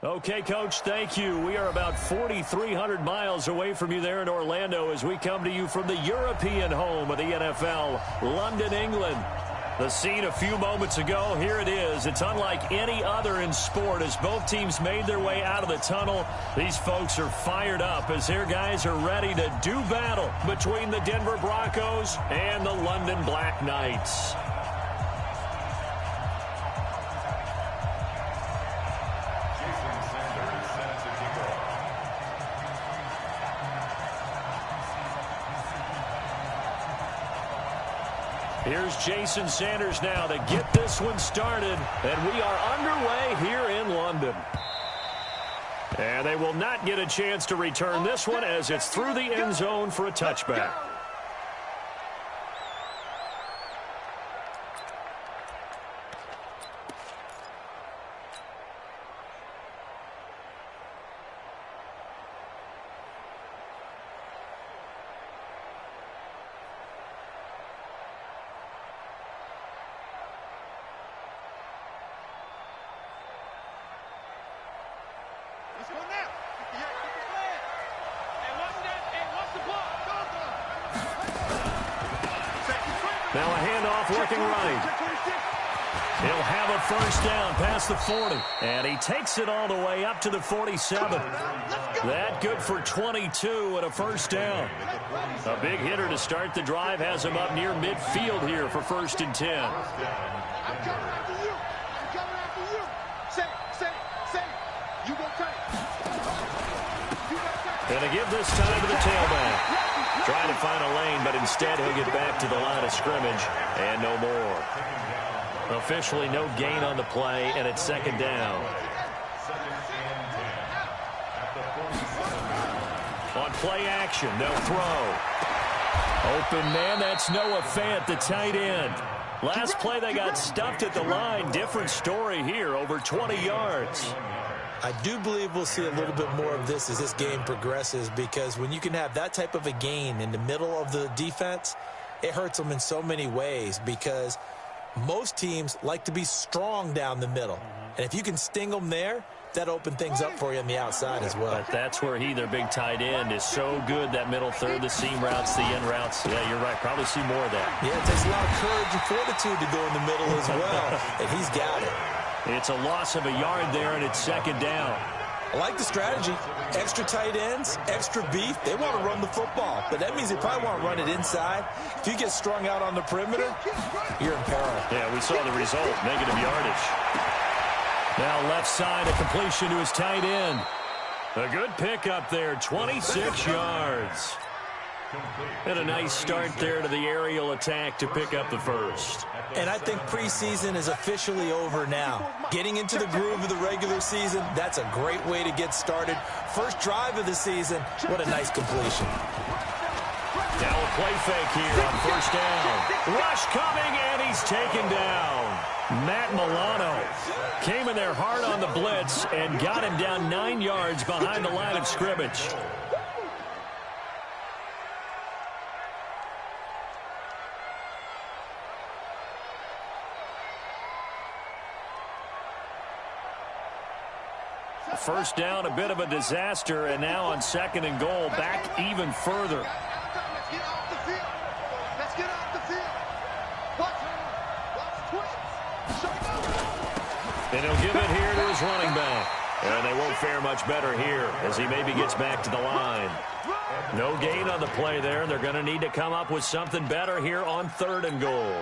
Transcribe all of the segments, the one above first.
Okay, Coach, thank you. We are about 4,300 miles away from you there in Orlando as we come to you from the European home of the NFL, London, England. The scene a few moments ago, here it is. It's unlike any other in sport as both teams made their way out of the tunnel. These folks are fired up as their guys are ready to do battle between the Denver Broncos and the London Black Knights. Here's Jason Sanders now to get this one started, and we are underway here in London. And they will not get a chance to return this one as it's through the end zone for a touchback. Now a handoff working right. He'll have a first down past the 40. And he takes it all the way up to the 47. That good for 22 and a first down. A big hitter to start the drive has him up near midfield here for 1st and 10. I'm coming after you. I'm coming after you. Say. You go take. And to give this time to the tailback. Trying to find a lane, but instead he'll get back to the line of scrimmage and no more. Officially no gain on the play, and it's 2nd down. On play action, they'll throw. Open man, that's Noah Fant, the tight end. Last play they got stuffed at the line. Different story here, over 20 yards. I do believe we'll see a little bit more of this as this game progresses, because when you can have that type of a gain in the middle of the defense, it hurts them in so many ways, because most teams like to be strong down the middle. And if you can sting them there, that opens things up for you on the outside as well. But that's where their big tight end, is so good, that middle third, the seam routes, the end routes. Yeah, you're right. Probably see more of that. Yeah, it takes a lot of courage and fortitude to go in the middle as well, and he's got it. It's a loss of a yard there, and it's 2nd down. I like the strategy. Extra tight ends, extra beef. They want to run the football, but that means they probably want to run it inside. If you get strung out on the perimeter, you're in peril. Yeah, we saw the result, negative yardage. Now left side, a completion to his tight end. A good pickup there, 26 yards. And a nice start there to the aerial attack to pick up the first. And I think preseason is officially over now. Getting into the groove of the regular season, that's a great way to get started. First drive of the season, what a nice completion. Now a play fake here on 1st down. Rush coming, and he's taken down. Matt Milano came in there hard on the blitz and got him down 9 yards behind the line of scrimmage. First down, a bit of a disaster, and now on 2nd and goal, back even further. Let's get off the field. Let's get off the field. Watch twins. And he'll give it here to his running back. And they won't fare much better here as he maybe gets back to the line. No gain on the play there. They're going to need to come up with something better here on 3rd and goal.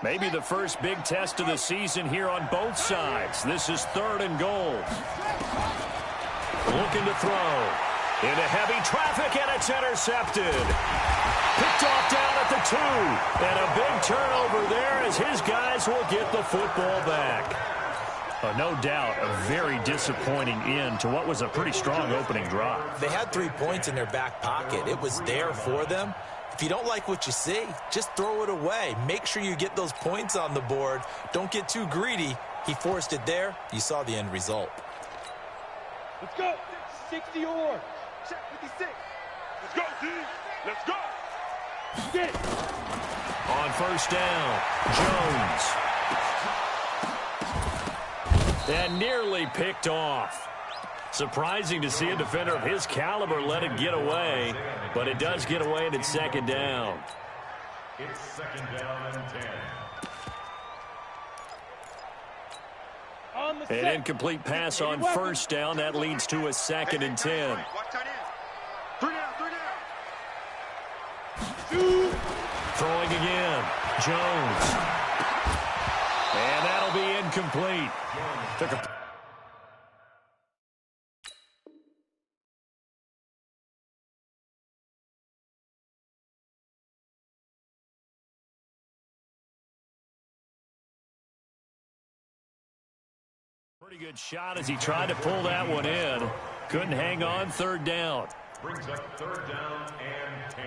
Maybe the first big test of the season here on both sides. This is 3rd and goal. Looking to throw. Into heavy traffic, and it's intercepted. Picked off down at the 2. And a big turnover there as his guys will get the football back. No doubt a very disappointing end to what was a pretty strong opening drive. They had 3 points in their back pocket. It was there for them. If you don't like what you see, just throw it away. Make sure you get those points on the board. Don't get too greedy. He forced it there. You saw the end result. Let's go. 60 or. Check 56. Let's go, D. Let's go. Get it. On first down, Jones. And nearly picked off. Surprising to see a defender of his caliber let it get away, but it does get away and it's second down. It's second down and 10. An incomplete pass on first down. That leads to a second and 10. Watch tight end. 3 down, 3 down. Throwing again, Jones. And that'll be incomplete. Took a pretty good shot as he tried to pull that one in. Couldn't hang on, third down. Brings up third down and 10.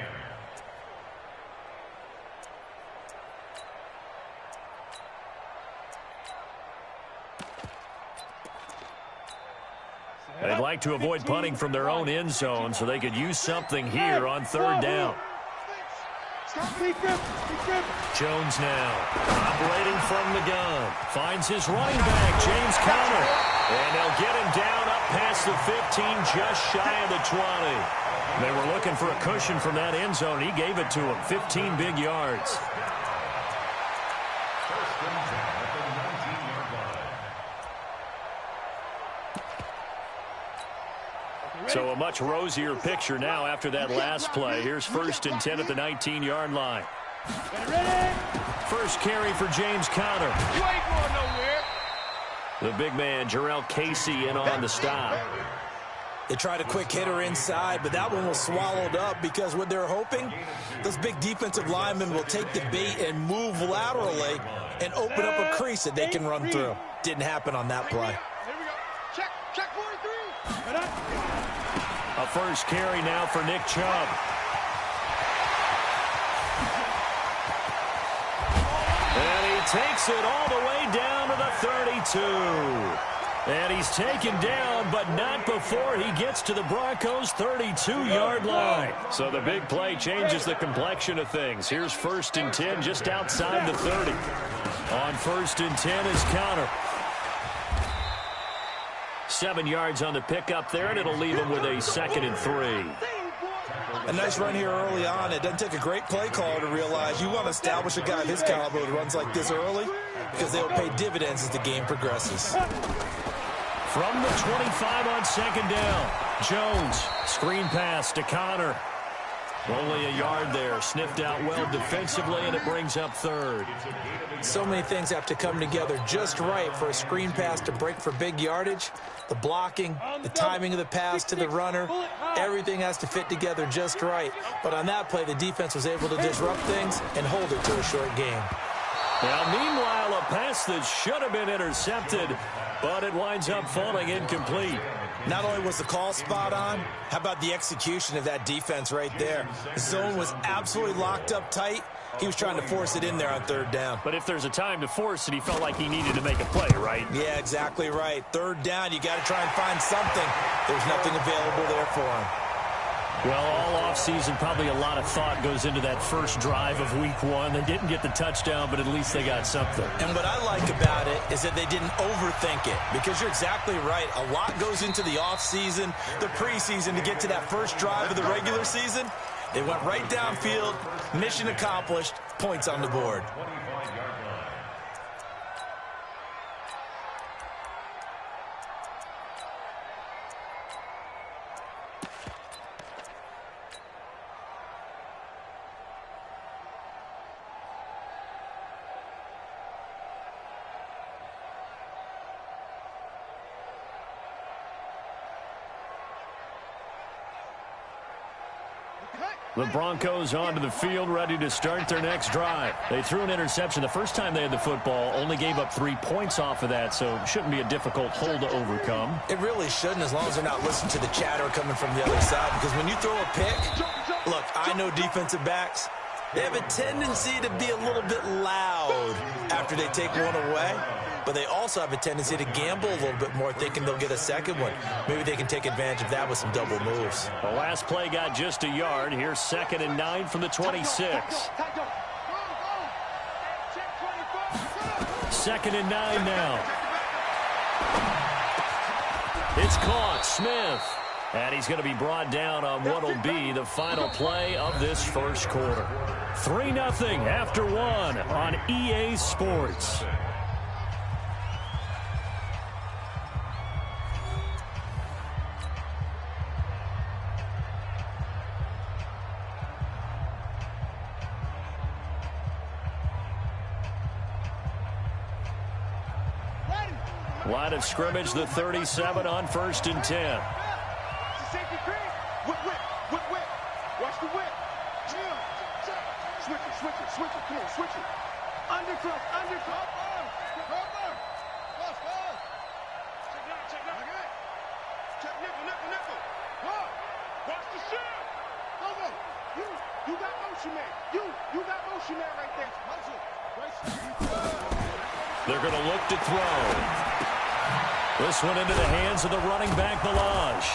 They'd like to avoid punting from their own end zone so they could use something here on third down. Jones now operating from the gun. Finds his running back, James Conner. And they'll get him down up past the 15, just shy of the 20. They were looking for a cushion from that end zone. He gave it to him, 15 big yards. So a much rosier picture now after that last play. Here's first and 10 at the 19-yard line. First carry for James Conner. You ain't going nowhere. The big man, Jarrell Casey, in on the stop. They tried a quick hitter inside, but that one was swallowed up because what they're hoping, those big defensive linemen will take the bait and move laterally and open up a crease that they can run through. Didn't happen on that play. Here we go. Check 43. A first carry now for Nick Chubb. And he takes it all the way down to the 32. And he's taken down, but not before he gets to the Broncos' 32-yard line. So the big play changes the complexion of things. Here's first and 10 just outside the 30. On first and 10 is Conner. 7 yards on the pickup there, and it'll leave him with a second and 3. A nice run here early on. It doesn't take a great play caller to realize you want to establish a guy of his caliber who runs like this early because they'll pay dividends as the game progresses. From the 25 on second down, Jones, screen pass to Conner. Only a yard there, sniffed out well defensively, and it brings up third. So many things have to come together just right for a screen pass to break for big yardage. The blocking, the timing of the pass to the runner, everything has to fit together just right. But on that play, the defense was able to disrupt things and hold it to a short game. Now, meanwhile, a pass that should have been intercepted, but it winds up falling incomplete. Not only was the call spot on, how about the execution of that defense right there? The zone was absolutely locked up tight. He was trying to force it in there on third down. But if there's a time to force it, he felt like he needed to make a play, right? Yeah, exactly right. Third down, you got to try and find something. There's nothing available there for him. Well, all offseason, probably a lot of thought goes into that first drive of week one. They didn't get the touchdown, but at least they got something. And what I like about it is that they didn't overthink it, because you're exactly right. A lot goes into the offseason, the preseason to get to that first drive of the regular season. They went right downfield, mission accomplished, points on the board. The Broncos onto the field, ready to start their next drive. They threw an interception the first time they had the football, only gave up 3 points off of that, so it shouldn't be a difficult hole to overcome. It really shouldn't, as long as they're not listening to the chatter coming from the other side, because when you throw a pick, look, I know defensive backs, they have a tendency to be a little bit loud after they take one away, but they also have a tendency to gamble a little bit more, thinking they'll get a second one. Maybe they can take advantage of that with some double moves. The last play got just a yard. Here's 2nd and 9 from the 26. 2nd and 9 now. It's caught. Smith. And he's going to be brought down on what will be the final play of this first quarter. 3-0 after 1 on EA Sports. Line of scrimmage, the 37 on 1st and 10. Safety cream. Whip. Watch the whip. Switch it. Come on, switch it. Undercut. Check nickel. Watch the shot. Go. You got motion man. You got motion man right there. They're going to look to throw. This one into the hands of the running back, Balaj.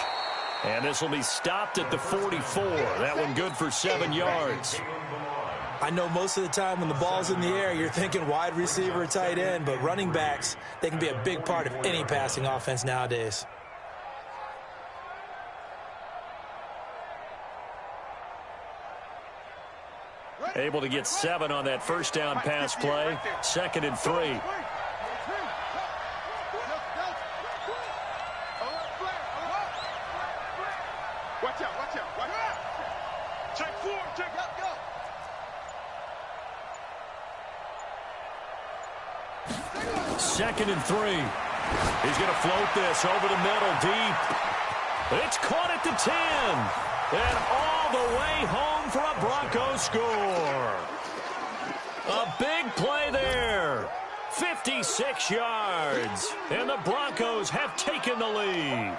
And this will be stopped at the 44. That one good for 7 yards. I know most of the time when the ball's in the air, you're thinking wide receiver, tight end, but running backs, they can be a big part of any passing offense nowadays. Able to get 7 on that first down pass play. 2nd and 3. Watch out. Check 4. Go. 2nd and 3. He's going to float this over the middle, deep. It's caught at the 10. And all the way home for a Broncos score. A big play there. 56 yards. And the Broncos have taken the lead.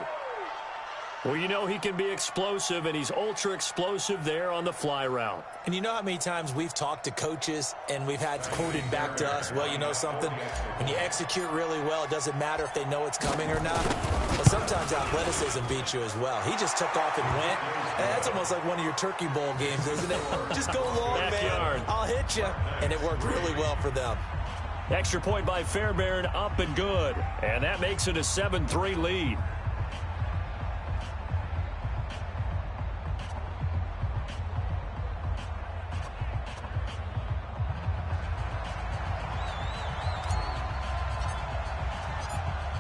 Well, you know he can be explosive, and he's ultra-explosive there on the fly route. And you know how many times we've talked to coaches and we've had quoted back to us, well, you know something? When you execute really well, it doesn't matter if they know it's coming or not. But sometimes athleticism beats you as well. He just took off and went. And that's almost like one of your Turkey Bowl games, isn't it? Just go long, Backyard. man. I'll hit you. And it worked really well for them. Extra point by Fairbairn, up and good. And that makes it a 7-3 lead.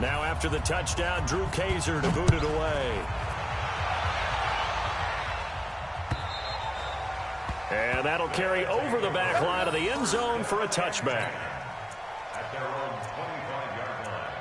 Now after the touchdown, Drew Kaiser to boot it away. And that'll carry over the back line of the end zone for a touchback. At their own 25-yard line.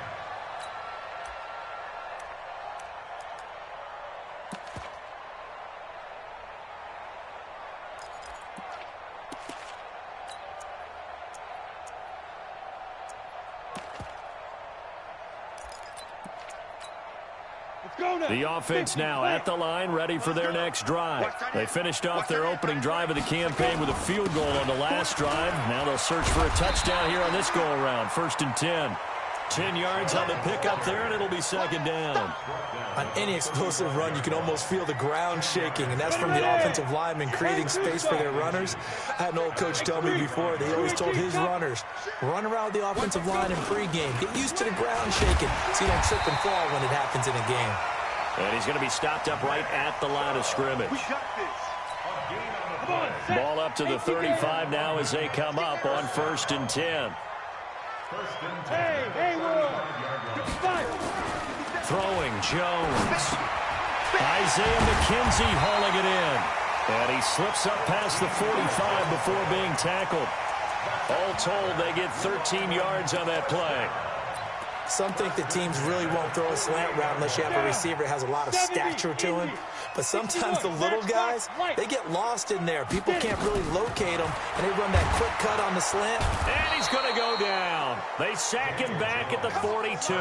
The offense now at the line, ready for their next drive. They finished off their opening drive of the campaign with a field goal on the last drive. Now they'll search for a touchdown here on this go-around. 1st and 10. 10 yards on the pickup there, and it'll be 2nd down. On any explosive run, you can almost feel the ground shaking, and that's from the offensive linemen creating space for their runners. I had an old coach tell me before that he always told his runners, run around the offensive line in pregame. Get used to the ground shaking so you don't trip and fall when it happens in a game. And he's going to be stopped up right at the line of scrimmage. Ball up to the 35 now as they come up on 1st and 10. Hey, Throwing Jones. Isaiah McKenzie hauling it in. And he slips up past the 45 before being tackled. All told, they get 13 yards on that play. Some think that teams really won't throw a slant route unless you have a receiver that has a lot of stature to him. But sometimes the little guys, they get lost in there. People can't really locate them, and they run that quick cut on the slant. And he's going to go down. They sack him back at the 42.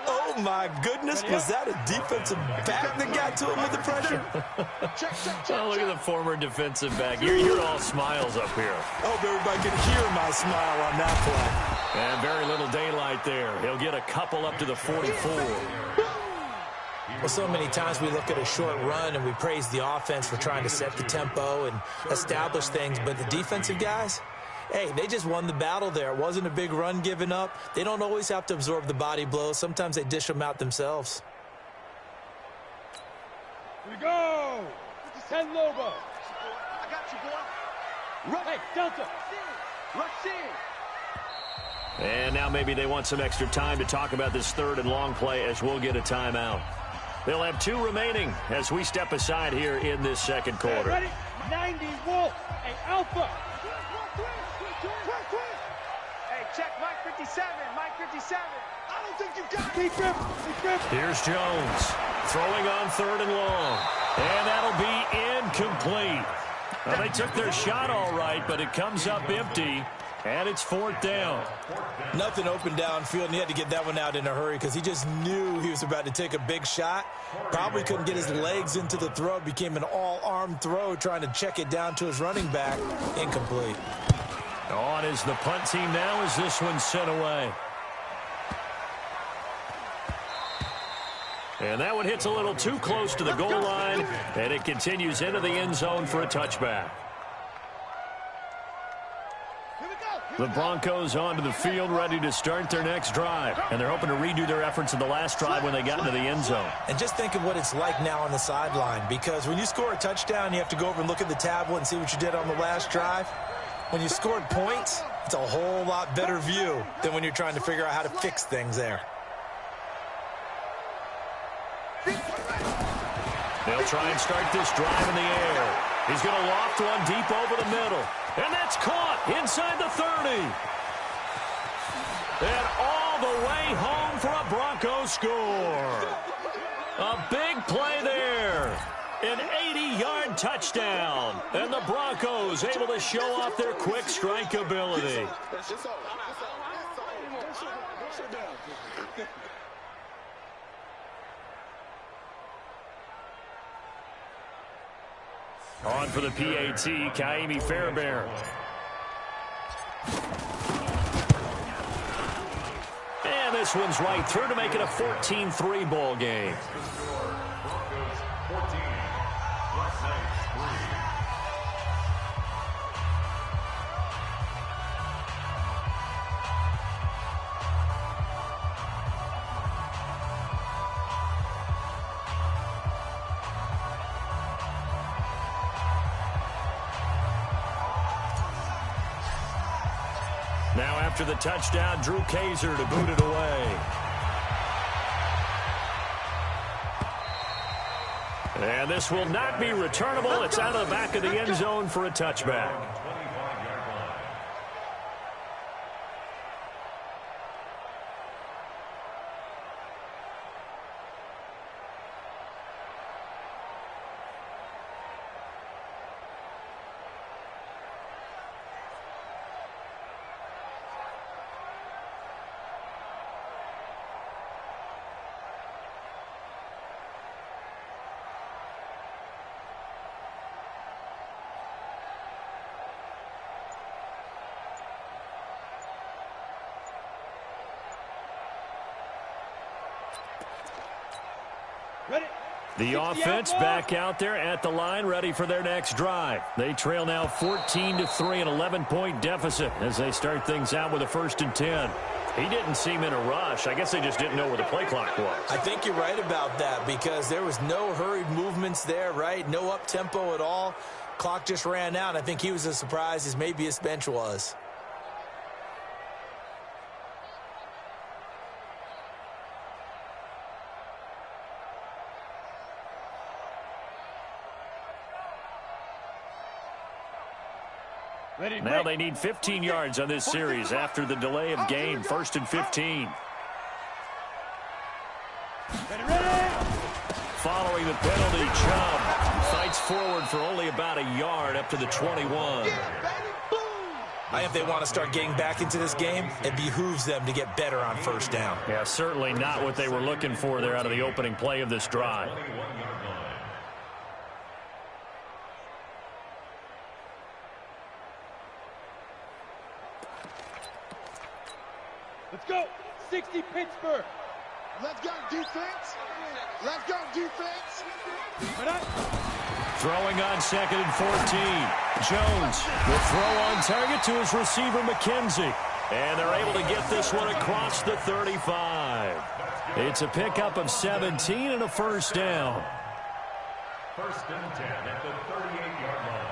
Oh, my goodness. Was that a defensive back that got to him with the pressure? Oh, look at the former defensive back. You're all smiles up here. I hope everybody can hear my smile on that play. And very little daylight there. He'll get a couple up to the 44. Well, so many times we look at a short run and we praise the offense for trying to set the tempo and establish things, but the defensive guys, hey, they just won the battle there. It wasn't a big run given up. They don't always have to absorb the body blows. Sometimes they dish them out themselves. Here we go. 10 Lobo. I got you, boy. Rush. Hey, Delta. Rush in. And now maybe they want some extra time to talk about this third and long play as we'll get a timeout. They'll have 2 remaining as we step aside here in this second quarter. Ready? 90 Wolf. Hey, Alpha. Hey, check Mike 57. Mike 57. I don't think you got it. Keep grip. Here's Jones throwing on third and long. And that'll be incomplete. Well, they took their shot all right, but it comes up empty. And it's 4th down. Nothing open downfield, and he had to get that one out in a hurry because he just knew he was about to take a big shot. Probably couldn't get his legs into the throw. Became an all-arm throw trying to check it down to his running back. Incomplete. On is the punt team now as this one's sent away. And that one hits a little too close to the goal line, and it continues into the end zone for a touchback. The Broncos onto the field, ready to start their next drive. And they're hoping to redo their efforts in the last drive when they got into the end zone. And just think of what it's like now on the sideline, because when you score a touchdown, you have to go over and look at the tablet and see what you did on the last drive. When you scored points, it's a whole lot better view than when you're trying to figure out how to fix things there. They'll try and start this drive in the air. He's going to loft one deep over the middle. And that's caught inside the 30. And all the way home for a Broncos score. A big play there. An 80-yard touchdown. And the Broncos able to show off their quick strike ability. On for the PAT, Kaimi Fairbairn. And this one's right through to make it a 14-3 ball game. Now after the touchdown, Drew Kaiser to boot it away. And this will not be returnable. It's out of the back of the end zone for a touchback. The offense back out there at the line, ready for their next drive. They trail now 14-3, an 11-point deficit as they start things out with a 1st and 10. He didn't seem in a rush. I guess they just didn't know where the play clock was. I think you're right about that because there was no hurried movements there, right? No up-tempo at all. Clock just ran out. I think he was as surprised as maybe his bench was. Now they need 15 yards on this series after the delay of game. 1st and 15. Following the penalty, Chubb fights forward for only about a yard up to the 21. If they want to start getting back into this game, it behooves them to get better on 1st down. Yeah, certainly not what they were looking for there out of the opening play of this drive. Let's go. 60 Pittsburgh. Let's go, defense. Let's go, defense. Throwing on 2nd and 14. Jones will throw on target to his receiver, McKenzie. And they're able to get this one across the 35. It's a pickup of 17 and a first down. 1st and 10 at the 38-yard line.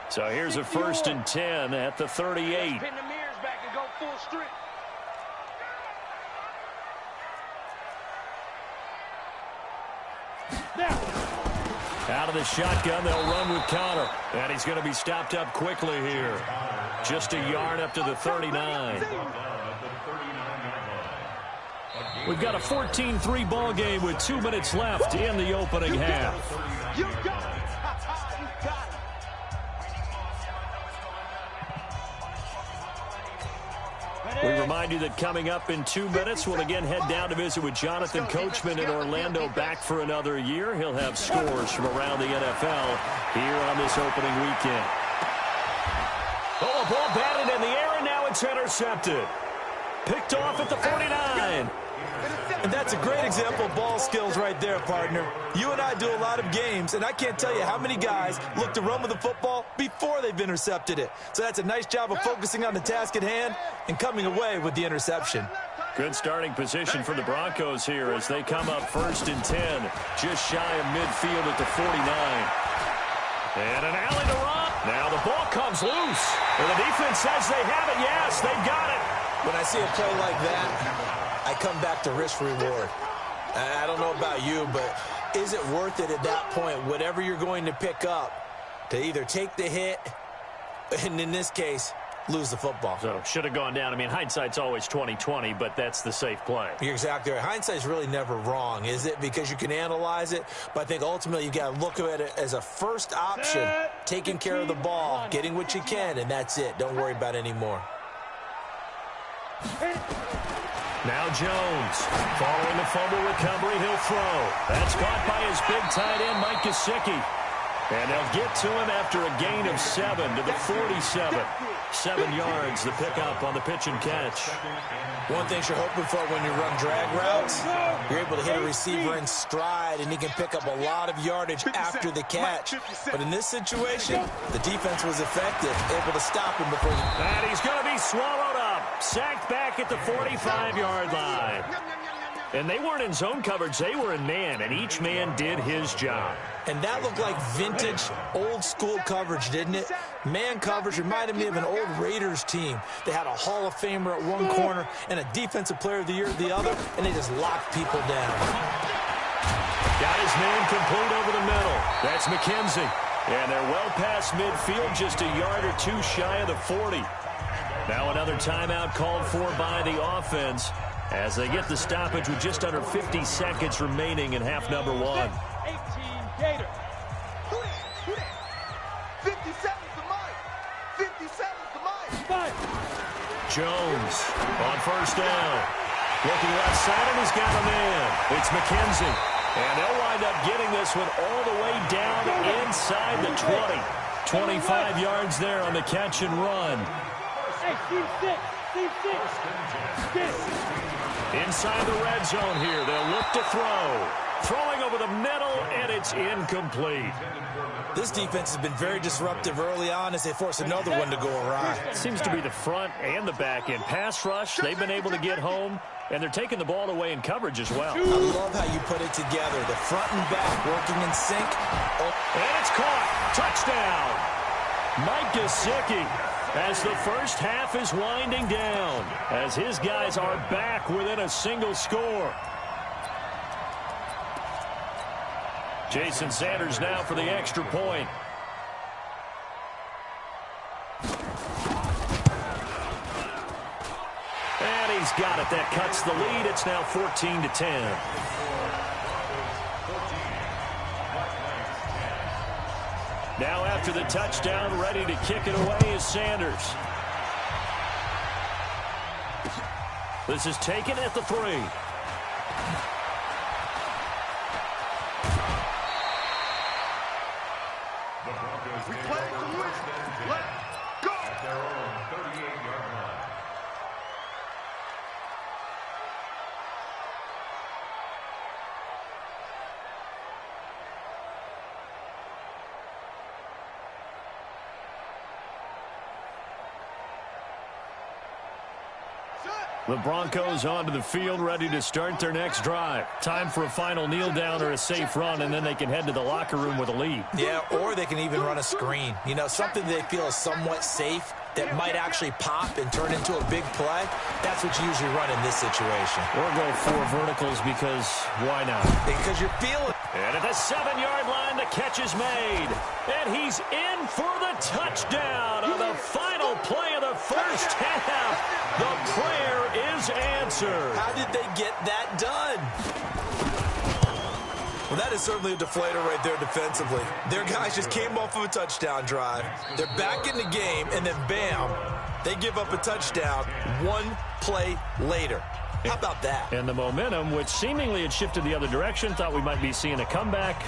So here's a 1st and 10 at the 38. Pin the mirrors back and go full strip. Out of the shotgun, they'll run with Connor. And he's going to be stopped up quickly here. Just a yard up to the 39. We've got a 14-3 ball game with 2 minutes left in the opening half. You got it. You got it. We remind you that coming up in 2 minutes, we'll again head down to visit with Jonathan Coachman in Orlando, back for another year. He'll have scores from around the NFL here on this opening weekend. Oh, a ball batted in the air, and now it's intercepted. Picked off at the 49. And that's a great example of ball skills right there, partner. You and I do a lot of games, and I can't tell you how many guys look to run with the football before they've intercepted it. So that's a nice job of focusing on the task at hand and coming away with the interception. Good starting position for the Broncos here as they come up 1st and 10, just shy of midfield at the 49. And an alley to run. Now the ball comes loose. And the defense says they have it. Yes, they've got it. When I see a play like that, I come back to risk-reward. I don't know about you, but is it worth it at that point, whatever you're going to pick up, to either take the hit, and in this case, lose the football? So, should have gone down. I mean, hindsight's always 20/20, but that's the safe play. You're exactly right. Hindsight's really never wrong, is it? Because you can analyze it, but I think ultimately you got to look at it as a first option, taking care of the ball, getting what you can, and that's it. Don't worry about it anymore. Now Jones, following the fumble recovery, he'll throw. That's caught by his big tight end, Mike Gesicki. And they'll get to him after a gain of 7 to the 47. 7 yards, the pickup on the pitch and catch. One thing you're hoping for when you run drag routes, you're able to hit a receiver in stride, and he can pick up a lot of yardage after the catch. But in this situation, the defense was effective, able to stop him before he... And he's going to be swallowed up. Sacked back at the 45-yard line. And they weren't in zone coverage. They were in man, and each man did his job. And that looked like vintage, old-school coverage, didn't it? Man coverage reminded me of an old Raiders team. They had a Hall of Famer at one corner and a Defensive Player of the Year at the other, and they just locked people down. Got his man complete over the middle. That's McKenzie. And they're well past midfield, just a yard or two shy of the 40. Now another timeout called for by the offense as they get the stoppage with just under 50 seconds remaining in half number 1. 18 Gator. 57's the mic. 57's the mic. Jones on first down. Looking left side, and he's got a man. It's McKenzie. And they'll wind up getting this one all the way down inside the 20. 25 yards there on the catch and run. Inside the red zone here, they'll look to throw. Throwing over the middle, and it's incomplete. This defense has been very disruptive early on as they force another one to go awry. Seems to be the front and the back end. Pass rush, they've been able to get home, and they're taking the ball away in coverage as well. I love how you put it together. The front and back working in sync. Oh. And it's caught. Touchdown. Mike Gesicki. As the first half is winding down, as his guys are back within a single score. Jason Sanders now for the extra point. And he's got it. That cuts the lead. It's now 14-10. Now after the touchdown, ready to kick it away is Sanders. This is taken at the 3. We play to win. Let's go. The Broncos onto the field, ready to start their next drive. Time for a final kneel down or a safe run, and then they can head to the locker room with a lead. Yeah, or they can even run a screen. You know, something they feel is somewhat safe that might actually pop and turn into a big play. That's what you usually run in this situation. Or go 4 verticals because why not? Because you're feeling. And at the 7-yard line, the catch is made. And he's in for the touchdown on the final play of the first half. The prayer is answered. How did they get that done? Well, that is certainly a deflator right there defensively. Their guys just came off of a touchdown drive. They're back in the game, and then bam, they give up a touchdown 1 play later. How about that? And the momentum, which seemingly had shifted the other direction, thought we might be seeing a comeback.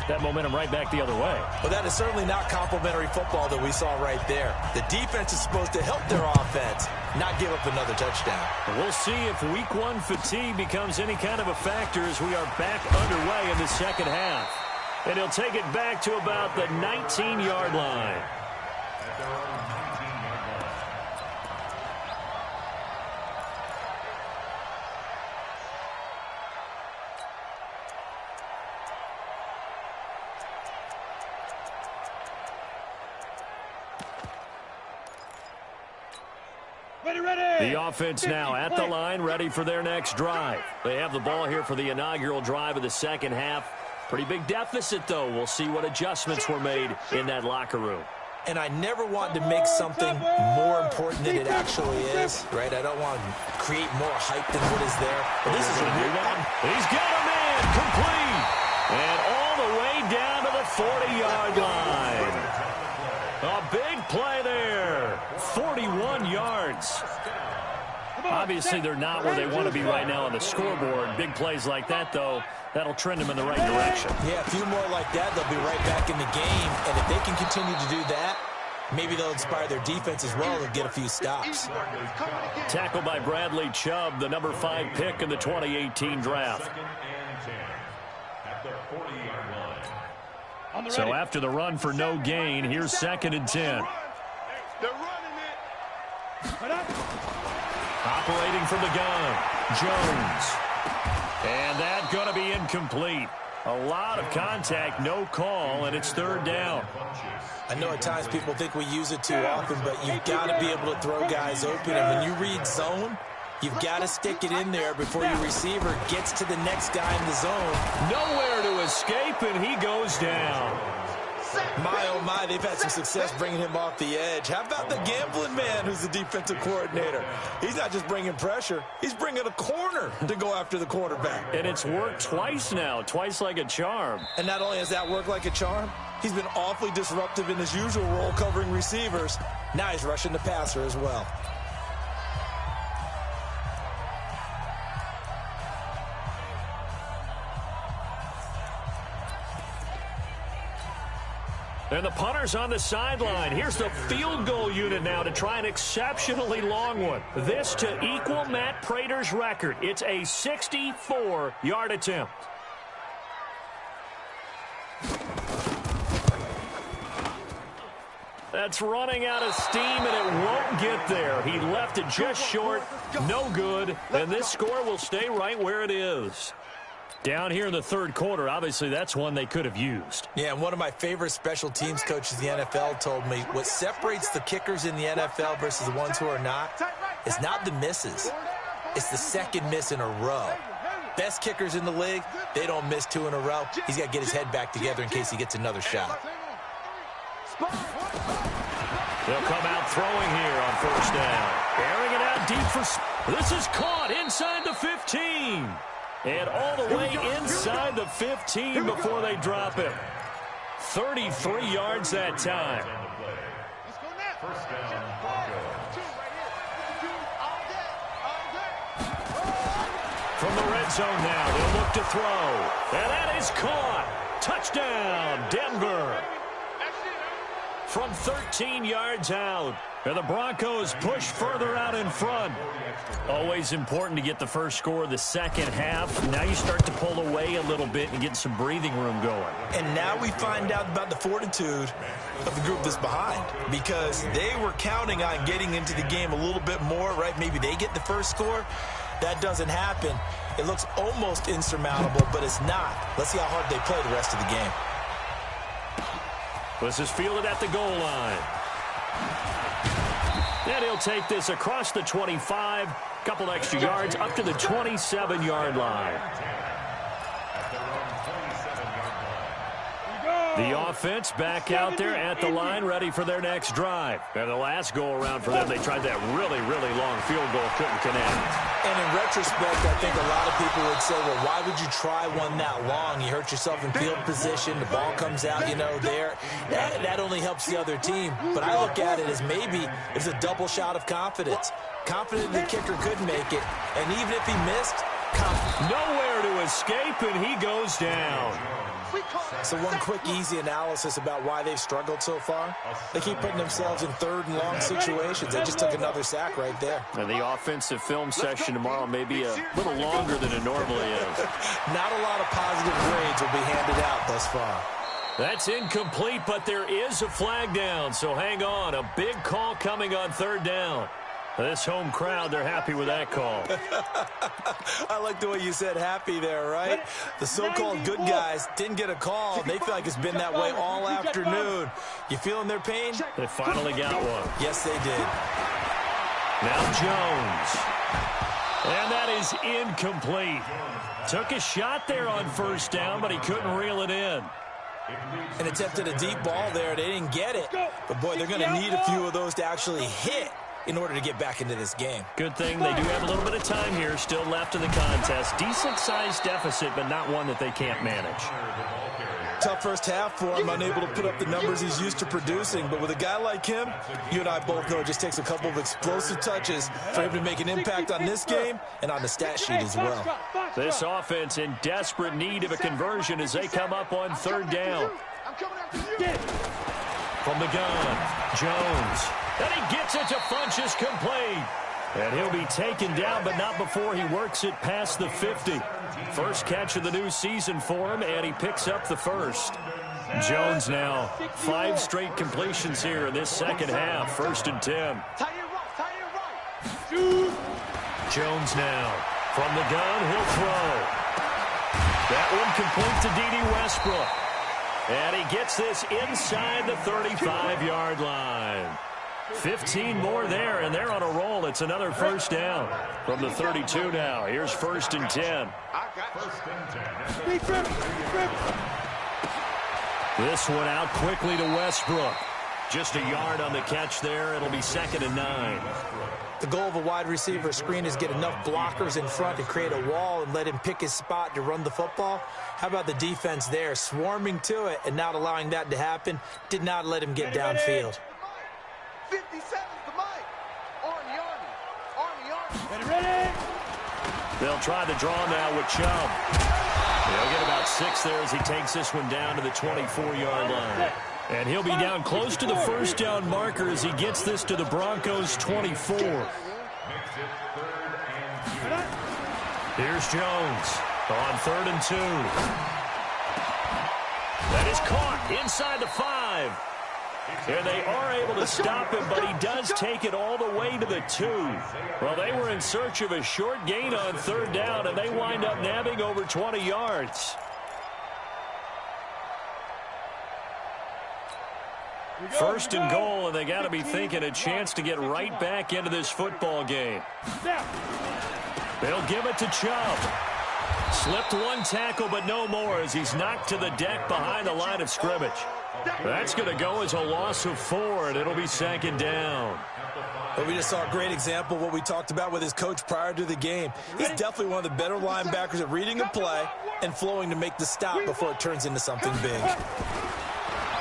That momentum right back the other way. Well, that is certainly not complimentary football that we saw right there. The defense is supposed to help their offense, not give up another touchdown. We'll see if week 1 fatigue becomes any kind of a factor as we are back underway in the second half. And he'll take it back to about the 19-yard line. The offense now at the line, ready for their next drive. They have the ball here for the inaugural drive of the second half. Pretty big deficit, though. We'll see what adjustments were made in that locker room. And I never want to make something more important than it actually is, right? I don't want to create more hype than what is there. But this is a real one. He's got a man complete. And all the way down to the 40-yard line. A big play there. 41 yards. Obviously, they're not where they want to be right now on the scoreboard. Big plays like that, though, that'll trend them in the right direction. Yeah, a few more like that, they'll be right back in the game. And if they can continue to do that, maybe they'll inspire their defense as well and get a few stops. Tackled by Bradley Chubb, the number 5 pick in the 2018 draft. So after the run for no gain, here's 2nd and 10. Operating from the gun, Jones. And that's going to be incomplete. A lot of contact, no call, and it's 3rd down. I know at times people think we use it too often, but you've got to be able to throw guys open. And when you read zone, you've got to stick it in there before your receiver gets to the next guy in the zone. Nowhere to escape, and he goes down. My, oh my, they've had some success bringing him off the edge. How about the gambling man who's the defensive coordinator? He's not just bringing pressure. He's bringing a corner to go after the quarterback. And it's worked twice now, twice like a charm. And not only has that worked like a charm, he's been awfully disruptive in his usual role covering receivers. Now he's rushing the passer as well. And the punter's on the sideline. Here's the field goal unit now to try an exceptionally long one. This to equal Matt Prater's record. It's a 64-yard attempt. That's running out of steam, and it won't get there. He left it just short. No good. And this score will stay right where it is. Down here in the 3rd quarter, obviously that's one they could have used. Yeah, and one of my favorite special teams coaches in the NFL told me what separates the kickers in the NFL versus the ones who are not is not the misses. It's the 2nd miss in a row. Best kickers in the league, they don't miss 2 in a row. He's got to get his head back together in case he gets another shot. They'll come out throwing here on 1st down. Airing it out deep for... This is caught inside the 15. And all the way inside the 15 before they drop it. 33 yards that time. From the red zone now, they'll look to throw. And that is caught. Touchdown, Denver. from 13 yards out. And the Broncos push further out in front. Always important to get the first score of the second half. Now you start to pull away a little bit and get some breathing room going. And now we find out about the fortitude of the group that's behind, because they were counting on getting into the game a little bit more, right? Maybe they get the first score. That doesn't happen. It looks almost insurmountable, but it's not. Let's see how hard they play the rest of the game. This is fielded at the goal line. And he'll take this across the 25, couple extra yards up to the 27-yard line. The offense back out there at the line, ready for their next drive. And the last go-around for them, they tried that really, really long field goal, couldn't connect. And in retrospect, I think a lot of people would say, well, why would you try one that long? You hurt yourself in field position. The ball comes out, there. That only helps the other team. But I look at it as maybe it's a double shot of confidence. Confident the kicker could make it. And even if he missed, nowhere to escape, and he goes down. So one quick, easy analysis about why they've struggled so far. They keep putting themselves in third and long situations. They just took another sack right there. And the offensive film session tomorrow may be a little longer than it normally is. Not a lot of positive grades will be handed out thus far. That's incomplete, but there is a flag down, so hang on. A big call coming on third down. This home crowd, they're happy with that call. I like the way you said happy there, right? The so-called good guys didn't get a call. They feel like it's been that way all afternoon. You feeling their pain? They finally got one. Yes, they did. Now Jones. And that is incomplete. Took a shot there on first down, but he couldn't reel it in. And attempted a deep ball there. They didn't get it. But, boy, they're going to need a few of those to actually hit in order to get back into this game. Good thing they do have a little bit of time here still left in the contest. Decent-sized deficit, but not one that they can't manage. Tough first half for him, unable to put up the numbers he's used to producing. But with a guy like him, you and I both know it just takes a couple of explosive touches for him to make an impact on this game and on the stat sheet as well. This offense in desperate need of a conversion as they come up on third down. From the gun, Jones. And he gets it to Funchess complete. And he'll be taken down, but not before he works it past the 50. First catch of the new season for him, and he picks up the first. Jones now, 5 straight completions here in this second half. 1st and 10. Jones now, from the gun, he'll throw. That one complete to D.D. Westbrook. And he gets this inside the 35-yard line. 15 more there, and they're on a roll. It's another first down from the 32 now. Here's 1st and 10. This one out quickly to Westbrook. Just a yard on the catch there. It'll be 2nd and 9. The goal of a wide receiver screen is get enough blockers in front to create a wall and let him pick his spot to run the football. How about the defense there, swarming to it and not allowing that to happen? Did not let him get downfield. 57's the mic. Army. Ready? They'll try the draw now with Chubb. They'll get about 6 there as he takes this one down to the 24-yard line. And he'll be down close to the first down marker as he gets this to the Broncos' 24. Here's Jones on 3rd and 2. That is caught inside the 5. And they are able to stop him, but he does take it all the way to the 2. Well, they were in search of a short gain on 3rd down, and they wind up nabbing over 20 yards. 1st and goal, and they got to be thinking a chance to get right back into this football game. They'll give it to Chubb. Slipped one tackle, but no more as he's knocked to the deck behind the line of scrimmage. That's going to go as a loss of 4, and it'll be 2nd down. But we just saw a great example of what we talked about with his coach prior to the game. He's definitely one of the better linebackers at reading a play and flowing to make the stop before it turns into something big.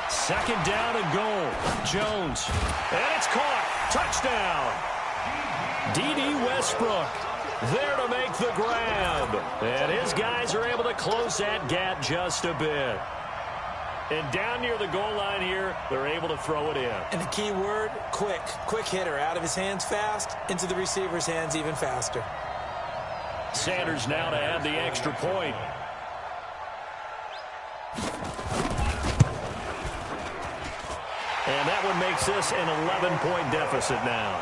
2nd down and goal. Jones. And it's caught. Touchdown. D.D. Westbrook there to make the grab. And his guys are able to close that gap just a bit. And down near the goal line here, they're able to throw it in. And the key word, quick. Quick hitter. Out of his hands fast, into the receiver's hands even faster. Sanders now to add the extra point. And that one makes this an 11-point deficit now.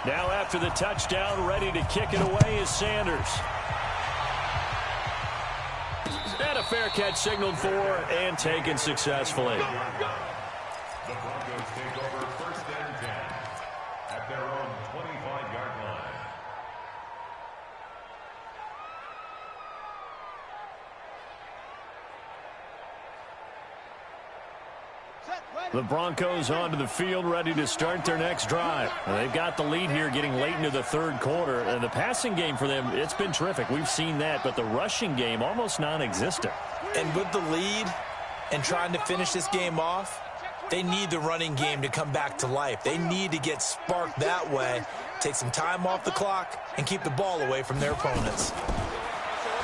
Now after the touchdown, ready to kick it away is Sanders. And a fair catch signaled for and taken successfully. The Broncos take over 1st and 10 at their own 25-yard line. The Broncos onto the field ready to start their next drive. And they've got the lead here getting late into the third quarter. And the passing game for them, it's been terrific. We've seen that. But the rushing game, almost non-existent. And with the lead and trying to finish this game off, they need the running game to come back to life. They need to get sparked that way, take some time off the clock, and keep the ball away from their opponents.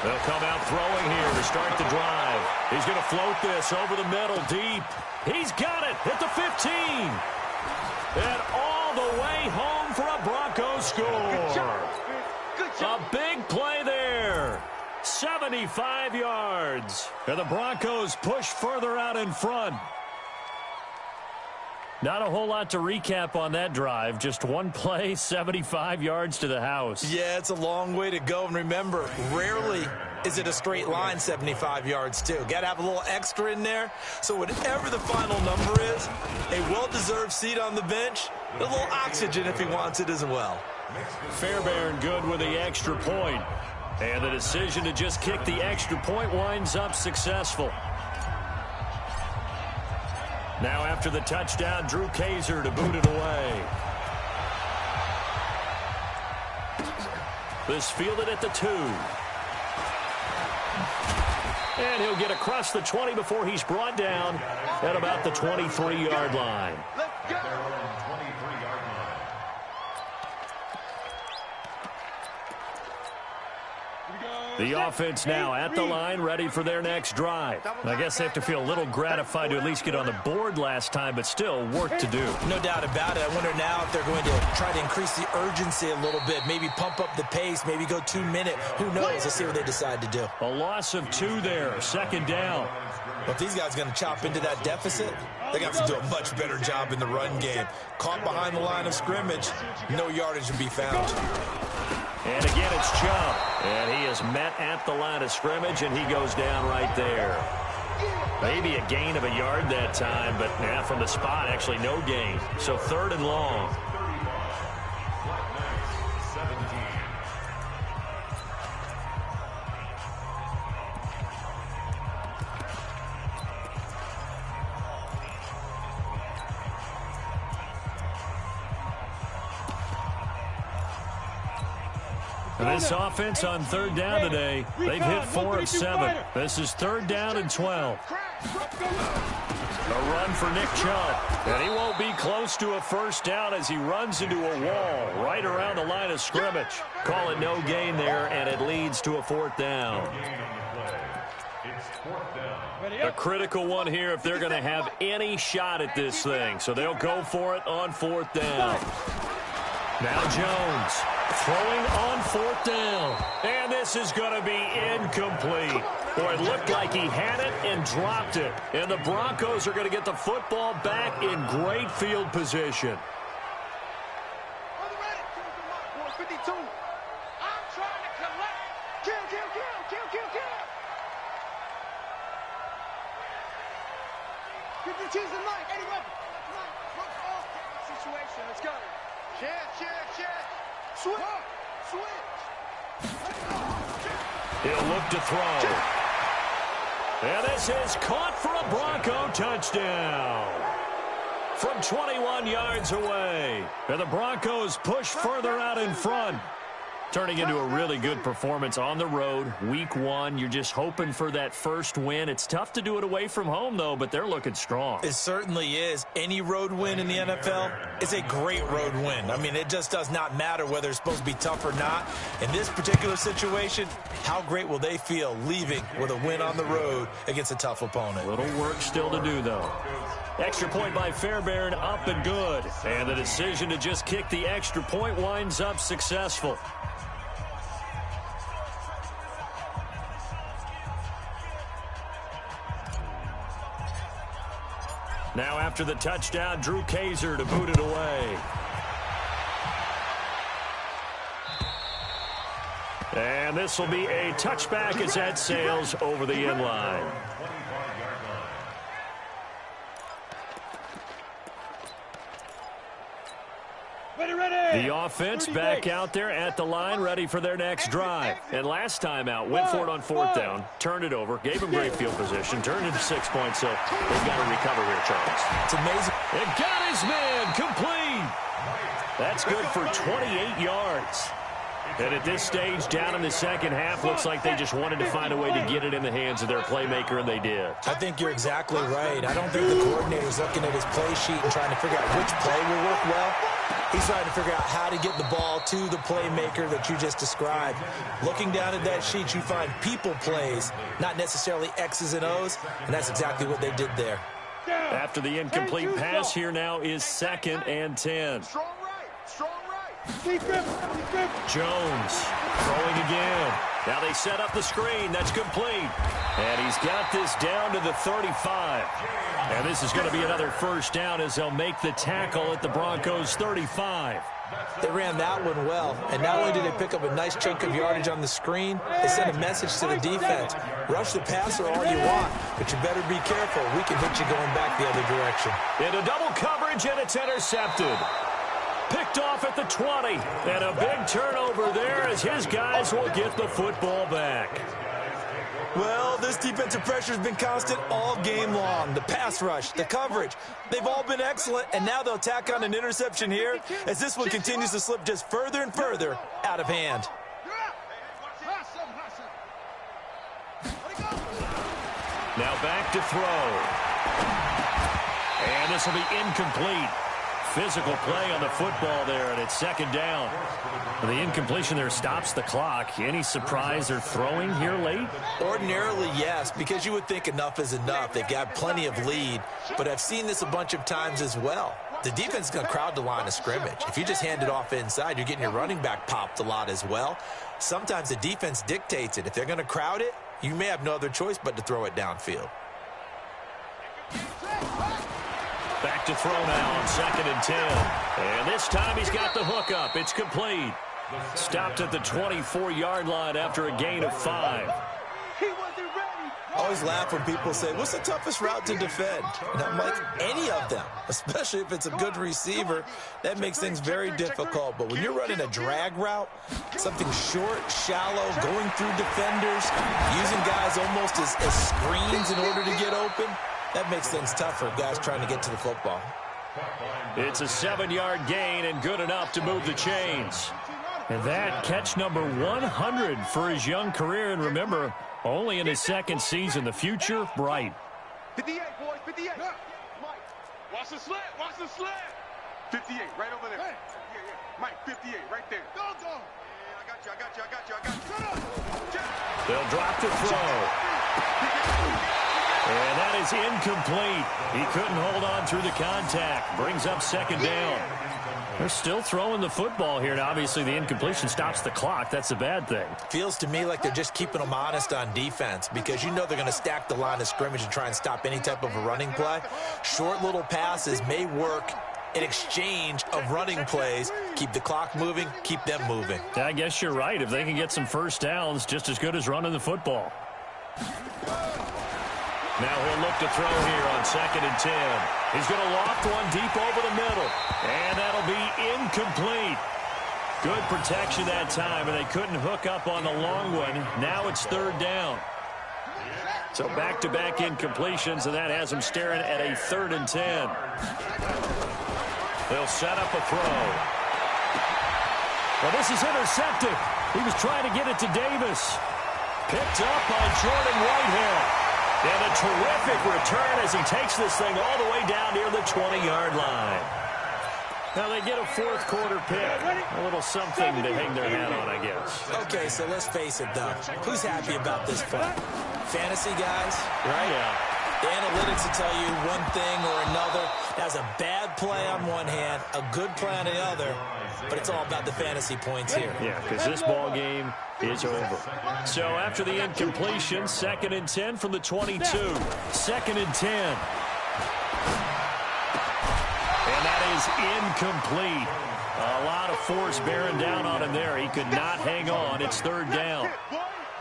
They'll come out throwing here to start the drive. He's going to float this over the middle deep. He's got it at the 15. And all the way home for a Broncos score. A big play there. 75 yards. And the Broncos push further out in front. Not a whole lot to recap on that drive. Just one play, 75 yards to the house. Yeah, it's a long way to go. And remember, rarely is it a straight line 75 yards, too. Got to have a little extra in there. So whatever the final number is, a well-deserved seat on the bench, a little oxygen if he wants it as well. Fairbairn good with the extra point. And the decision to just kick the extra point winds up successful. Now after the touchdown, Drew Kaiser to boot it away. This fielded at the 2. And he'll get across the 20 before he's brought down at about the 23-yard line. At their own 23-yard line. The offense now at the line, ready for their next drive. I guess they have to feel a little gratified to at least get on the board last time, but still work to do. No doubt about it. I wonder now if they're going to try to increase the urgency a little bit, maybe pump up the pace, maybe go 2-minute. Who knows? Let's see what they decide to do. A loss of 2 there, 2nd down. Well, if these guys are going to chop into that deficit, they got to do a much better job in the run game. Caught behind the line of scrimmage, no yardage to be found. And again, it's Chubb. And he is met at the line of scrimmage, and he goes down right there. Maybe a gain of a yard that time, but now from the spot, actually no gain. So 3rd and long. This offense on 3rd down today, they've hit 4 of 7. This is 3rd down and 12. A run for Nick Chubb. And he won't be close to a 1st down as he runs into a wall right around the line of scrimmage. Call it no gain there, and it leads to a 4th down. A critical one here if they're going to have any shot at this thing. So they'll go for it on 4th down. Now Jones throwing on 4th down. And this is going to be incomplete. Boy, it looked like he had it and dropped it. And the Broncos are going to get the football back in great field position. Let's go. Check. Switch. He'll look to throw. And this is caught for a Bronco touchdown. From 21 yards away. And the Broncos push further out in front. Turning into a really good performance on the road, week one. You're just hoping for that first win. It's tough to do it away from home, though, but they're looking strong. It certainly is. Any road win in the NFL is a great road win. I mean, it just does not matter whether it's supposed to be tough or not. In this particular situation, how great will they feel leaving with a win on the road against a tough opponent? Little work still to do, though. Extra point by Fairbairn, up and good. And the decision to just kick the extra point winds up successful. Now after the touchdown, Drew Kaiser to boot it away. And this will be a touchback as that sails over the end line. The offense back out there at the line, ready for their next drive. And last time out, went for it on fourth down, turned it over, gave them great field position, turned into 6 points, so they've got to recover here, Charles. It's amazing. It got his man complete. That's good for 28 yards. And at this stage, down in the second half, looks like they just wanted to find a way to get it in the hands of their playmaker, and they did. I think you're exactly right. I don't think the coordinator's looking at his play sheet and trying to figure out which play will work well. He's trying to figure out how to get the ball to the playmaker that you just described. Looking down at that sheet, you find people plays, not necessarily X's and O's, and that's exactly what they did there. After the incomplete pass, here now is 2nd and 10. Strong right. Strong right. Jones throwing again. Now they set up the screen. That's complete. And he's got this down to the 35. And this is going to be another first down as they'll make the tackle at the Broncos' 35. They ran that one well, and not only did they pick up a nice chunk of yardage on the screen, they sent a message to the defense. Rush the passer all you want, but you better be careful. We can hit you going back the other direction. Into double coverage, and it's intercepted. Picked off at the 20, and a big turnover there as his guys will get the football back. Well, this defensive pressure has been constant all game long. The pass rush, the coverage, they've all been excellent, and now they'll tack on an interception here as this one continues to slip just further and further out of hand. Now back to throw. And this will be incomplete. Physical play on the football there, and it's 2nd down. The incompletion there stops the clock. Any surprise they're throwing here late? Ordinarily, yes, because you would think enough is enough. They've got plenty of lead, but I've seen this a bunch of times as well. The defense is going to crowd the line of scrimmage. If you just hand it off inside, you're getting your running back popped a lot as well. Sometimes the defense dictates it. If they're going to crowd it, you may have no other choice but to throw it downfield. Back to throw now on 2nd and 10. And this time he's got the hook up. It's complete. Stopped at the 24-yard line after a gain of 5. He wasn't ready. I always laugh when people say, what's the toughest route to defend? And I'm like, any of them, especially if it's a good receiver. That makes things very difficult. But when you're running a drag route, something short, shallow, going through defenders, using guys almost as screens in order to get open, that makes things tough for guys trying to get to the football. It's a 7-yard gain and good enough to move the chains. And that catch number 100 for his young career. And remember, only in his 2nd season. The future, bright. 58, boys, 58. Mike, watch the slant, watch the slant. 58, right over there. Hey. Yeah. Mike, 58, right there. Go. Yeah, I got you. They'll drop the throw. And that is incomplete. He couldn't hold on through the contact. Brings up 2nd down. They're still throwing the football here, and obviously the incompletion stops the clock. That's a bad thing. Feels to me like they're just keeping them honest on defense because you know they're going to stack the line of scrimmage and try and stop any type of a running play. Short little passes may work in exchange of running plays. Keep the clock moving, keep them moving. I guess you're right. If they can get some first downs, just as good as running the football. Now he'll look to throw here on 2nd and 10. He's going to loft one deep over the middle. And that'll be incomplete. Good protection that time, and they couldn't hook up on the long one. Now it's 3rd down. So back-to-back incompletions, and that has them staring at a 3rd and 10. They'll set up a throw. Well, this is intercepted. He was trying to get it to Davis. Picked up by Jordan Whitehead. And a terrific return as he takes this thing all the way down near the 20-yard line. Now they get a fourth quarter pick. A little something to hang their hat on, I guess. Okay, so let's face it, though. Who's happy about this play? Fantasy guys, right? Yeah. The analytics will tell you one thing or another. That's a bad play on one hand, a good play on the other, but it's all about the fantasy points here. Yeah, because this ball game is over. So after the incompletion, 2nd and 10 from the 22. 2nd and 10. And that is incomplete. A lot of force bearing down on him there. He could not hang on. It's 3rd down.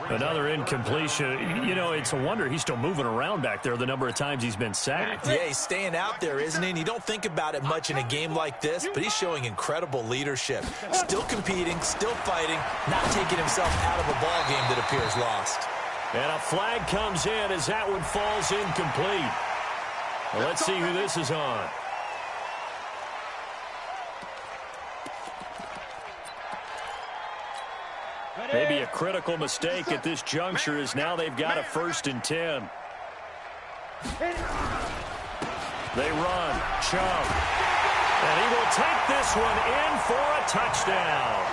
Another incompletion. You know, it's a wonder he's still moving around back there the number of times he's been sacked. Yeah, he's staying out there, isn't he? And you don't think about it much in a game like this, but he's showing incredible leadership. Still competing, still fighting, not taking himself out of a ball game that appears lost. And a flag comes in as that one falls incomplete. Well, let's see who this is on. Maybe a critical mistake at this juncture is now they've got a 1st and 10. They run. Chubb. And he will take this one in for a touchdown.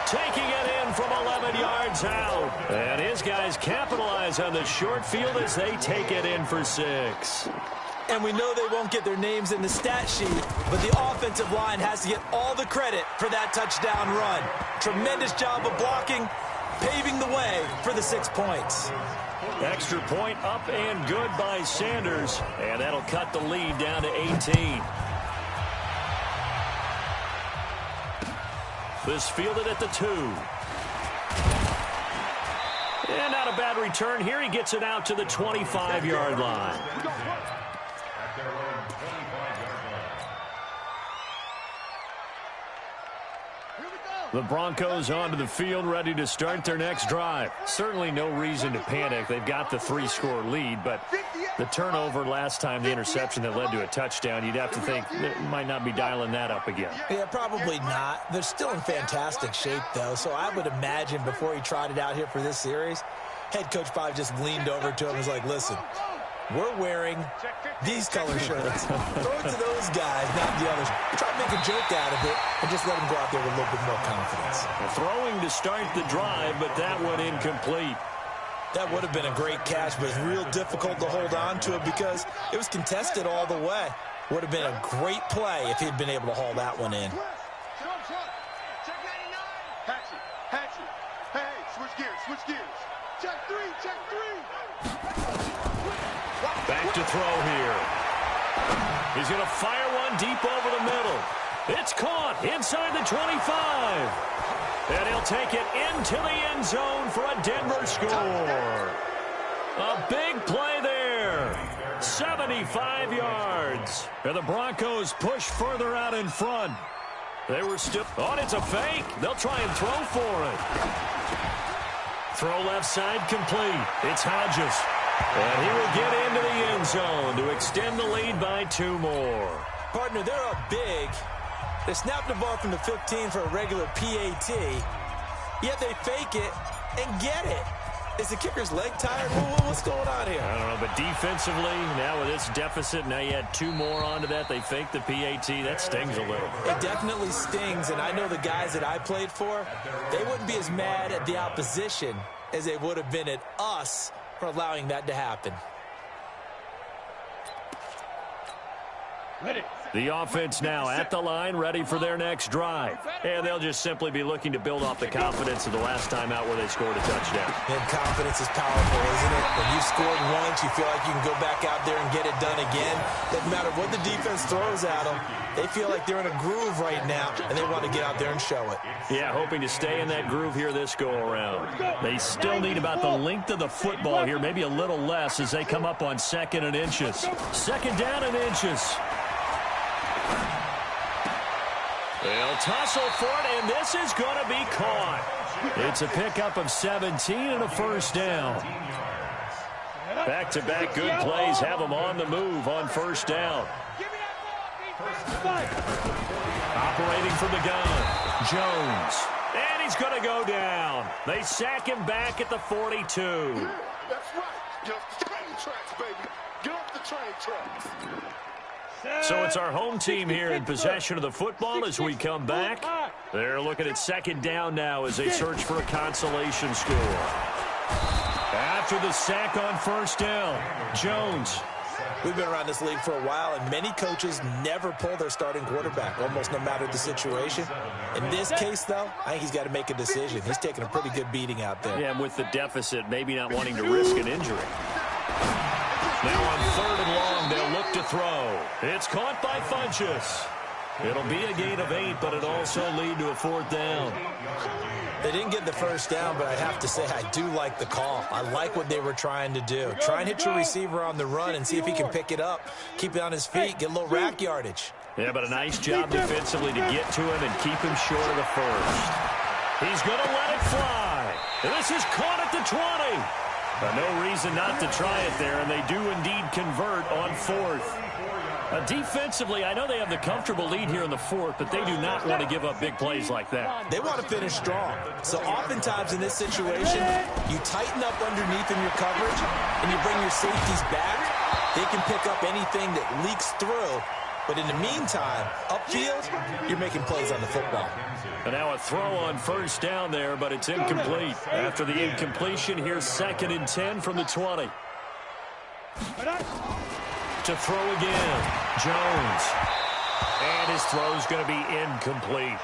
Taking it in from 11 yards out. And his guys capitalize on the short field as they take it in for 6. And we know they won't get their names in the stat sheet, but the offensive line has to get all the credit for that touchdown run. Tremendous job of blocking, paving the way for the 6 points. Extra point up and good by Sanders, and that'll cut the lead down to 18. This fielded at the 2. And not a bad return here. He gets it out to the 25-yard line. The Broncos onto the field, ready to start their next drive. Certainly no reason to panic. They've got the 3-score lead, but the turnover last time, the interception that led to a touchdown, you'd have to think they might not be dialing that up again. Yeah, probably not. They're still in fantastic shape, though, so I would imagine before he trotted out here for this series, head coach probably just leaned over to him and was like, listen, we're wearing these color shirts. Throw it to those guys, not the others. Try to make a joke out of it and just let them go out there with a little bit more confidence. Throwing to start the drive, but that one incomplete. That would have been a great catch, but it's real difficult to hold on to it because it was contested all the way. Would have been a great play if he'd been able to haul that one in. Hatchet. Hey, switch gears. Check 3. Back to throw here. He's going to fire one deep over the middle. It's caught inside the 25. And he'll take it into the end zone for a Denver score. A big play there. 75 yards. And the Broncos push further out in front. They were still... Oh, it's a fake. They'll try and throw for it. Throw left side complete. It's Hodges. And he will get into the end zone to extend the lead by 2 more. Partner, they're up big. They snapped the ball from the 15 for a regular PAT, yet they fake it and get it. Is the kicker's leg tired? What's going on here? I don't know, but defensively, now with this deficit, now you add 2 more onto that. They fake the PAT. That stings a little. It definitely stings, and I know the guys that I played for, they wouldn't be as mad at the opposition as they would have been at us for allowing that to happen. The offense now at the line, ready for their next drive. And they'll just simply be looking to build off the confidence of the last time out where they scored a touchdown. And confidence is powerful, isn't it? When you've scored once, you feel like you can go back out there and get it done again. Doesn't matter what the defense throws at them. They feel like they're in a groove right now, and they want to get out there and show it. Yeah, hoping to stay in that groove here this go-around. They still need about the length of the football here, maybe a little less as they come up on 2nd and inches. 2nd down and inches. They'll tussle for it, and this is going to be caught. It's a pickup of 17 and a 1st down. Back-to-back good plays have them on the move on 1st down. Operating from the gun, Jones. And he's going to go down. They sack him back at the 42. Yeah, that's right. Get off the train tracks, baby. Get off the train tracks. So it's our home team here in possession of the football as we come back. They're looking at second down now as they search for a consolation score. After the sack on first down, Jones. We've been around this league for a while, and many coaches never pull their starting quarterback, almost no matter the situation. In this case, though, I think he's got to make a decision. He's taking a pretty good beating out there. Yeah, and with the deficit, maybe not wanting to risk an injury. Now on third and long, they'll look to throw. It's caught by Funchess. It'll be a gain of 8, but it'll also lead to a fourth down. They didn't get the first down, but I have to say I do like the call. I like what they were trying to do. Try and hit your receiver on the run and see if he can pick it up, keep it on his feet, get a little rack yardage. Yeah, but a nice job defensively to get to him and keep him short of the first. He's going to let it fly. This is caught at the 20. But no reason not to try it there, and they do indeed convert on fourth. Defensively, I know they have the comfortable lead here in the fourth, but they do not want to give up big plays like that. They want to finish strong. So oftentimes in this situation, you tighten up underneath in your coverage, and you bring your safeties back. They can pick up anything that leaks through. But in the meantime, upfield, you're making plays on the football. And now a throw on first down there, but it's incomplete. After the incompletion, here's second and 10 from the 20. To throw again, Jones. And his throw's going to be incomplete.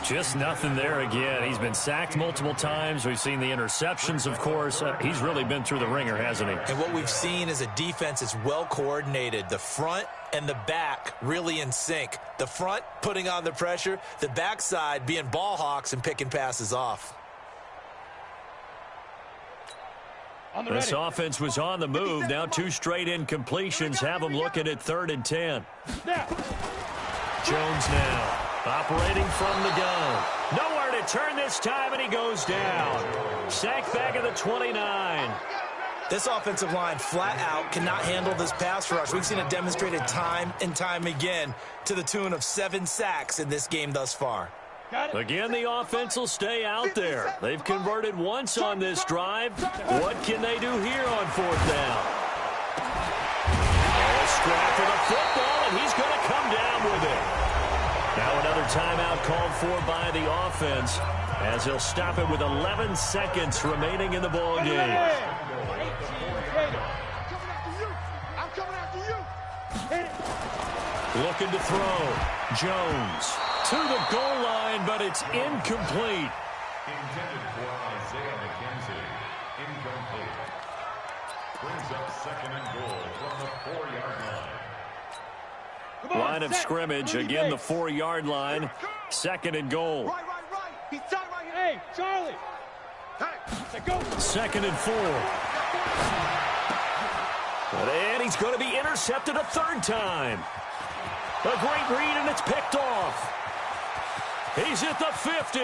Just nothing there again. He's been sacked multiple times. We've seen the interceptions, of course. He's really been through the ringer, hasn't he? And what we've seen is a defense that's well coordinated. The front and the back really in sync. The front putting on the pressure, the backside being ball hawks and picking passes off. This offense was on the move. Now 2 straight incompletions have them looking at third and 10. Jones now operating from the gun. Nowhere to turn this time, and he goes down. Sacked back at the 29. This offensive line flat out cannot handle this pass rush. We've seen it demonstrated time and time again to the tune of 7 sacks in this game thus far. Again, the offense will stay out there. They've converted once on this drive. What can they do here on fourth down? A scrap for the football, and he's going to come down with it. Now another timeout called for by the offense as he'll stop it with 11 seconds remaining in the ball game. I'm coming after you. Looking to throw. Jones to the goal line, but it's incomplete. Intended for Isaiah McKenzie. Incomplete. Brings up second and goal from the 4-yard line. Line of scrimmage, again the 4-yard line. Second and goal. Right. He's tight right here. Hey, Charlie. Hey, go. Second and 4. And he's going to be intercepted a third time. A great read, and it's picked off. He's at the 50.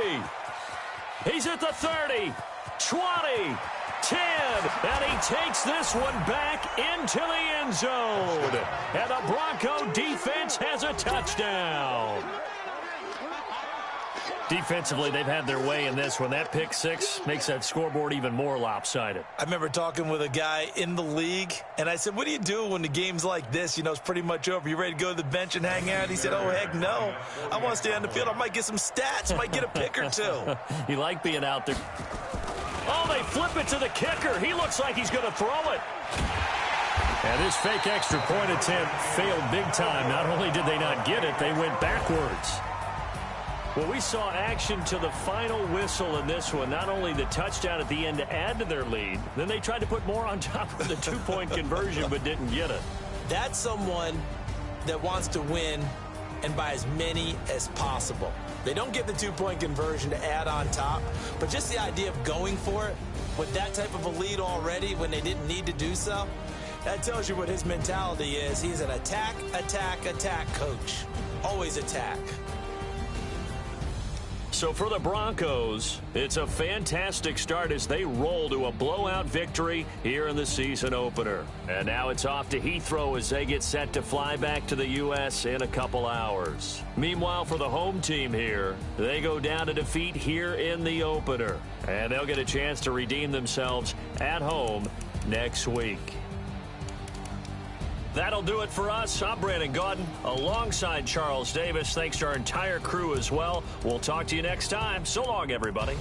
He's at the 30, 20, 10, and he takes this one back into the end zone. And the Bronco defense has a touchdown. Defensively, they've had their way in this one. That pick six makes that scoreboard even more lopsided. I remember talking with a guy in the league, and I said, what do you do when the game's like this? You know, it's pretty much over. You ready to go to the bench and hang out? He said, oh, heck no. I want to stay on the field. I might get some stats. Might get a pick or two. You like being out there. Oh, they flip it to the kicker. He looks like he's going to throw it. And this fake extra point attempt failed big time. Not only did they not get it, they went backwards. Well, we saw action to the final whistle in this one. Not only the touchdown at the end to add to their lead, then they tried to put more on top of the two-point conversion but didn't get it. That's someone that wants to win and by as many as possible. They don't get the two-point conversion to add on top, but just the idea of going for it with that type of a lead already when they didn't need to do so, that tells you what his mentality is. He's an attack, attack, attack coach. Always attack. So for the Broncos, it's a fantastic start as they roll to a blowout victory here in the season opener. And now it's off to Heathrow as they get set to fly back to the U.S. in a couple hours. Meanwhile, for the home team here, they go down to defeat here in the opener. And they'll get a chance to redeem themselves at home next week. That'll do it for us. I'm Brandon Gaudin alongside Charles Davis. Thanks to our entire crew as well. We'll talk to you next time. So long, everybody.